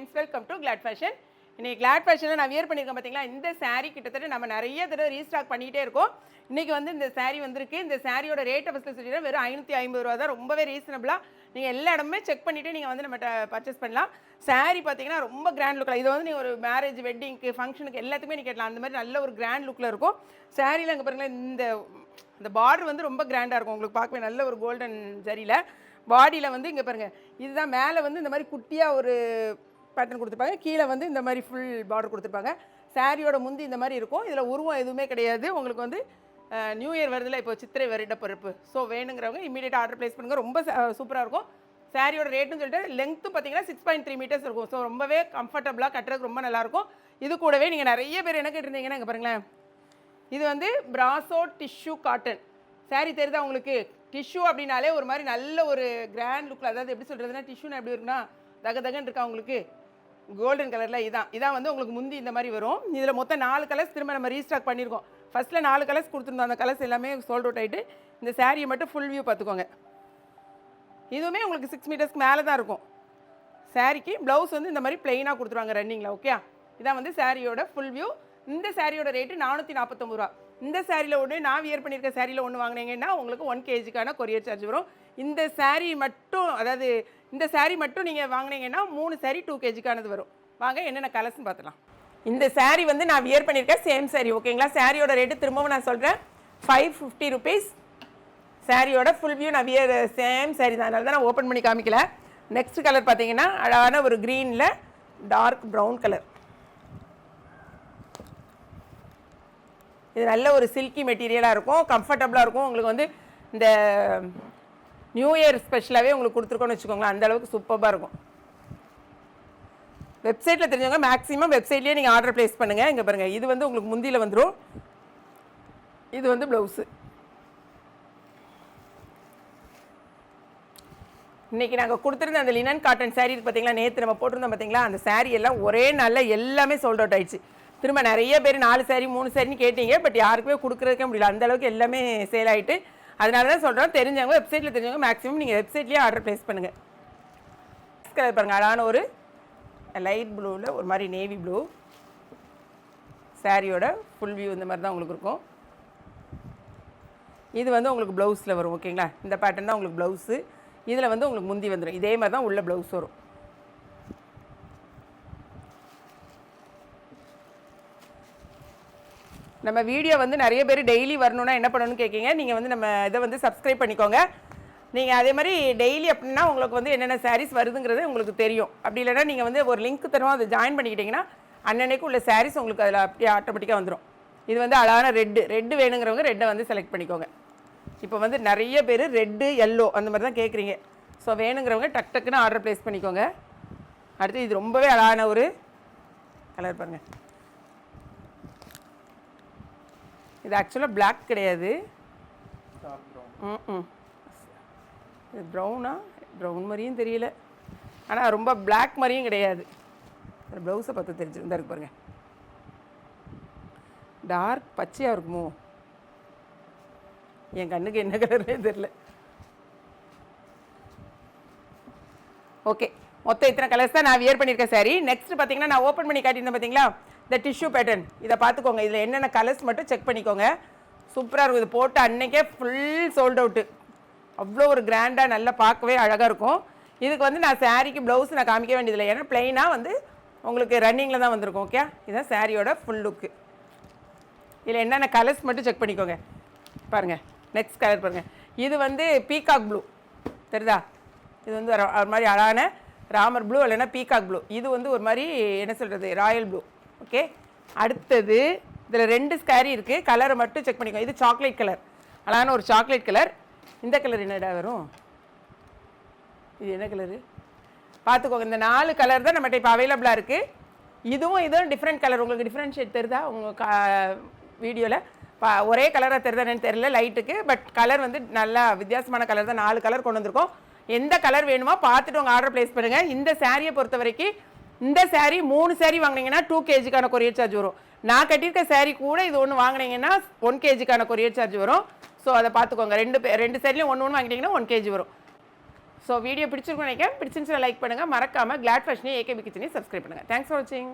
Friends, welcome to Glad Fashion. இன்னைக்கு Glad ஃபேஷனில் நான் வியர் பண்ணியிருக்கேன் பார்த்தீங்களா. இந்த saree கிட்டத்தட்ட நம்ம நிறைய தடவை ரீஸ்டாக் பண்ணிகிட்டே இருக்கோம். இன்றைக்கி வந்து இந்த saree வந்திருக்கு. இந்த சாரியோட ரேட்டை ஃபஸ்ட்டு சொல்லிடுறேன். வெறும் 550 ரூபா தான். ரொம்பவே ரீசனபிளாக நீங்கள் எல்லா இடமே செக் பண்ணிவிட்டு நீங்கள் வந்து நம்மகிட்ட பர்ச்சேஸ் பண்ணலாம். saree பார்த்தீங்கன்னா ரொம்ப கிராண்ட் லுக்கில், இது வந்து நீங்கள் ஒரு மேரேஜ், வெட்டிங்க்கு, ஃபங்க்ஷனுக்கு எல்லாத்துக்குமே நீங்கள் கேட்கலாம். அந்த மாதிரி நல்ல ஒரு கிராண்ட் லுக்கில் இருக்கும். சாரியில் அங்கே பாருங்களேன், இந்த பார்டர் வந்து ரொம்ப கிராண்டாக இருக்கும். உங்களுக்கு பார்க்கவே நல்ல ஒரு கோல்டன் ஜரியில். பாடியில் வந்து இங்கே பாருங்கள், இதுதான் மேலே வந்து இந்த மாதிரி குட்டியாக ஒரு பேட்டர்ன் கொடுத்துருப்பாங்க. கீழே வந்து இந்த மாதிரி ஃபுல் பார்டர் கொடுத்துருப்பாங்க. சாரியோட முந்தி இந்த மாதிரி இருக்கும். இதில் உருவம் எதுவுமே கிடையாது. உங்களுக்கு வந்து நியூ இயர் வருதுல, இப்போ சித்திரை வருட பிறப்பு. ஸோ வேணுங்கிறவங்க இமீடியட்டாக ஆர்டர் ப்ளேஸ் பண்ணுங்கள். ரொம்ப சூப்பராக இருக்கும். சாரியோட ரேட்டுன்னு சொல்லிட்டு லென்த்து பார்த்தீங்கன்னா 6.3 மீட்டர்ஸ் இருக்கும். ஸோ ரொம்பவே கம்ஃபர்டபுளாக கட்டுறதுக்கு ரொம்ப நல்லாயிருக்கும். இது கூடவே நீங்கள் நிறைய பேர் என்ன கேட்டிருந்தீங்கன்னா இங்கே பாருங்களேன், இது வந்து பிராசோ டிஷ்யூ காட்டன் சாரீ. தெரியுதா உங்களுக்கு? டிஷ்யூ அப்படின்னாலே ஒரு மாதிரி நல்ல ஒரு கிராண்ட் லுக்கில், அதாவது எப்படி சொல்கிறதுனா, டிஷ்யூன்னு எப்படி இருக்குன்னா தகன்னு இருக்கா உங்களுக்கு, கோல்டன் கலரில். இதான் வந்து உங்களுக்கு முந்தி இந்த மாதிரி வரும். இதில் மொத்தம் 4 கலர்ஸ் திரும்ப நம்ம ரீஸ்டாக் பண்ணியிருக்கோம். ஃபஸ்ட்டில் 4 கலர்ஸ் கொடுத்துருந்தோம். அந்த கலர்ஸ் எல்லாமே சோல்ட் அவுட் ஆகிட்டு, இந்த சாரியை மட்டும் ஃபுல் வியூ பார்த்துக்கோங்க. இதுவுமே உங்களுக்கு 6 மீட்டர்ஸ்க்கு மேலே தான் இருக்கும். சாரிக்கு ப்ளவுஸ் வந்து இந்த மாதிரி பிளெயினாக கொடுத்துருவாங்க ரன்னிங்கில். ஓகே, இதான் வந்து சாரியோட ஃபுல் வியூ. இந்த சாரியோட ரேட்டு 449 ரூபா. இந்த சாரியில் ஒன்று, நான் வியர் பண்ணியிருக்க சாரியில் ஒன்று வாங்கினீங்கன்னா உங்களுக்கு 1 kgக்கான கொரியர் சார்ஜ் வரும். இந்த சாரீ மட்டும், அதாவது இந்த சாரீ மட்டும் நீங்கள் வாங்கினீங்கன்னா 3 சாரீ 2 kgக்கானது வரும். வாங்க என்னென்ன கலர்ஸ்ன்னு பார்த்துலாம். இந்த சாரீ வந்து நான் வியர் பண்ணியிருக்கேன், சேம் சாரீ. ஓகேங்களா? சாரியோட ரேட்டு திரும்பவும் நான் சொல்கிறேன், 550 ருபீஸ். சாரியோட ஃபுல் வியூ நான் வியர் சேம் சாரீ தான், அதனால தான் நான் ஓப்பன் பண்ணி காமிக்கல. நெக்ஸ்ட் கலர் பார்த்தீங்கன்னா அழகான ஒரு க்ரீனில் டார்க் ப்ரௌன் கலர். இது நல்ல ஒரு சில்கி மெட்டீரியலாக இருக்கும், கம்ஃபர்டபுளாக இருக்கும். உங்களுக்கு வந்து இந்த நியூ இயர் ஸ்பெஷலாகவே உங்களுக்கு கொடுத்துருக்கோன்னு வச்சுக்கோங்களேன், அந்தளவுக்கு சூப்பராக இருக்கும். வெப்சைட்டில் தெரிஞ்சவங்க மேக்ஸிமம் வெப்சைட்லேயே நீங்கள் ஆர்டர் ப்ளேஸ் பண்ணுங்கள். இங்கே பாருங்கள், இது வந்து உங்களுக்கு முந்தியில் வந்துடும். இது வந்து ப்ளவுஸு. இன்றைக்கி நாங்கள் கொடுத்துருந்த அந்த லினன் காட்டன் சாரீ பார்த்தீங்களா, நேற்று நம்ம போட்டிருந்தோம் பார்த்தீங்களா, அந்த சாரீ எல்லாம் ஒரே நாளில் எல்லாமே சோல்ட் அவுட் ஆகிடுச்சு. திரும்ப நிறைய பேர் 4 சாரீ 3 சாரின்னு கேட்டீங்க, பட் யாருக்குமே கொடுக்குறதுக்கே முடியல. அந்தளவுக்கு எல்லாமே சேல் ஆகிட்டு. அதனால தான் சொல்கிறோம், தெரிஞ்சவங்க வெப்சைட்டில் தெரிஞ்சவங்க மேக்ஸிமம் நீங்கள் வெப்சைட்லேயே ஆர்டர் ப்ளேஸ் பண்ணுங்கள். கலர் பாருங்கள், அழகான ஒரு லைட் ப்ளூவில் ஒரு மாதிரி நேவி ப்ளூ. சாரியோட ஃபுல் வியூ இந்த மாதிரி தான் உங்களுக்கு இருக்கும். இது வந்து உங்களுக்கு ப்ளவுஸில் வரும். ஓகேங்களா? இந்த பேட்டர்ன் தான் உங்களுக்கு ப்ளவுஸு. இதில் வந்து உங்களுக்கு முந்தி வந்துடும். இதே மாதிரி தான் உள்ள ப்ளவுஸ் வரும். நம்ம வீடியோ வந்து நிறைய பேர் டெய்லி வரணுன்னா என்ன பண்ணணும்னு கேட்குங்க. நீங்கள் வந்து நம்ம இதை வந்து சப்ஸ்கிரைப் பண்ணிக்கோங்க. நீங்கள் அதே மாதிரி டெய்லி அப்படின்னா உங்களுக்கு வந்து என்னென்ன சாரீஸ் வருதுங்கிறது உங்களுக்கு தெரியும். அப்படி இல்லைனா நீங்கள் வந்து ஒரு லிங்க் தருவோம், அதை ஜாயின் பண்ணிக்கிட்டிங்கன்னா அன்னன்னைக்கு உள்ள சாரீஸ் உங்களுக்கு அதில் அப்படியே ஆட்டோமேட்டிக்காக வந்துடும். இது வந்து அழகான ரெட்டு வேணுங்கிறவங்க ரெட்டை வந்து செலக்ட் பண்ணிக்கோங்க. இப்போ வந்து நிறைய பேர் ரெட்டு, எல்லோ அந்த மாதிரி தான் கேட்குறீங்க. ஸோ வேணுங்கிறவங்க டக்குன்னு ஆர்டர் ப்ளேஸ் பண்ணிக்கோங்க. அடுத்து இது ரொம்பவே அழகான ஒரு கலர் பாருங்கள். இது ஆக்சுவலாக பிளாக் கிடையாது, இது ப்ரௌன் மாதிரியும் தெரியல, ஆனால் ரொம்ப பிளாக் மாதிரியும் கிடையாது. ப்ளவுஸை பார்த்து தெரிஞ்சுருந்தா இருக்கு பாருங்கள். டார்க் பச்சையாக இருக்குமோ, என் கண்ணுக்கு என்ன கலர்னே தெரில. ஓகே, மொத்தம் இத்தனை கலர்ஸ் தான் நான் வியர் பண்ணியிருக்கேன் சாரி. நெக்ஸ்ட் பார்த்தீங்கன்னா நான் ஓப்பன் பண்ணி காட்டியிருந்தேன் பார்த்தீங்களா, இந்த டிஷ்யூ பேட்டர்ன். இதை பார்த்துக்கோங்க, இதில் என்னென்ன கலர்ஸ் மட்டும் செக் பண்ணிக்கோங்க. சூப்பராக இருக்கும். இது போட்டு அன்றைக்கே ஃபுல் சோல்ட் அவுட்டு. அவ்வளோ ஒரு கிராண்டாக நல்லா பார்க்கவே அழகாக இருக்கும். இதுக்கு வந்து நான் சாரிக்கு ப்ளவுஸ் நான் காமிக்க வேண்டியதில்லை, ஏன்னா ப்ளைனாக வந்து உங்களுக்கு ரன்னிங்கில் தான் வந்திருக்கும். ஓகே, இதுதான் சாரியோட ஃபுல் லுக்கு. இதில் என்னென்ன கலர்ஸ் மட்டும் செக் பண்ணிக்கோங்க. பாருங்கள், நெக்ஸ்ட் கலர் பாருங்கள். இது வந்து பீகாக் ப்ளூ தெரியுதா? இது வந்து ஒரு மாதிரி அழகான ராமர் ப்ளூ இல்லைன்னா பீகாக் ப்ளூ. இது வந்து ஒரு மாதிரி என்ன சொல்கிறது, ராயல் ப்ளூ. ஓகே, அடுத்தது இதில் 2 ஸ்கேரி இருக்குது. கலரை மட்டும் செக் பண்ணிக்கோங்க. இது சாக்லேட் கலர், அழகான ஒரு சாக்லேட் கலர். இந்த கலர் என்னடா வரும், இது என்ன கலரு பார்த்துக்கோங்க. இந்த 4 கலர் தான் நம்மகிட்ட இப்போ அவைலபிளாக இருக்குது. இதுவும் டிஃப்ரெண்ட் கலர். உங்களுக்கு டிஃப்ரென்ஷியேட் தெரியுதா உங்கள் வீடியோவில்? ஒரே கலராக தெரியுதான்னு தெரியல லைட்டுக்கு, பட் கலர் வந்து நல்லா வித்தியாசமான கலர் தான். 4 கலர் கொண்டு வந்திருக்கோம். எந்த கலர் வேணுமோ பார்த்துட்டு உங்கள் ஆர்டர் ப்ளேஸ் பண்ணுங்கள். இந்த சாரியை பொறுத்த வரைக்கும் இந்த சாரீ 3 சாரீ வாங்கினீங்கன்னா 2 kgக்கான கொரியர் சார்ஜ் வரும். நான் கட்டியிருக்க சாரீ கூட இது ஒன்று வாங்கினீங்கன்னா 1 kgக்கான கொரியர் சார்ஜ் வரும். ஸோ அதை பார்த்துக்கோங்க. ரெண்டு சாரிலையும் ஒன்று வாங்கிட்டீங்கன்னா 1 kg வரும். ஸோ வீடியோ பிடிச்சிருக்கும்னு நினைக்கிறேன். பிடிச்சிருந்துச்சுன்னா லைக் பண்ணுங்கள். மறக்காமல் கிளாட் ஃபேஷனையும் ஏகேபி கிச்சனையும் சப்ஸ்கிரைப் பண்ணுங்கள். தேங்க்ஸ் ஃபார் வாட்சிங்.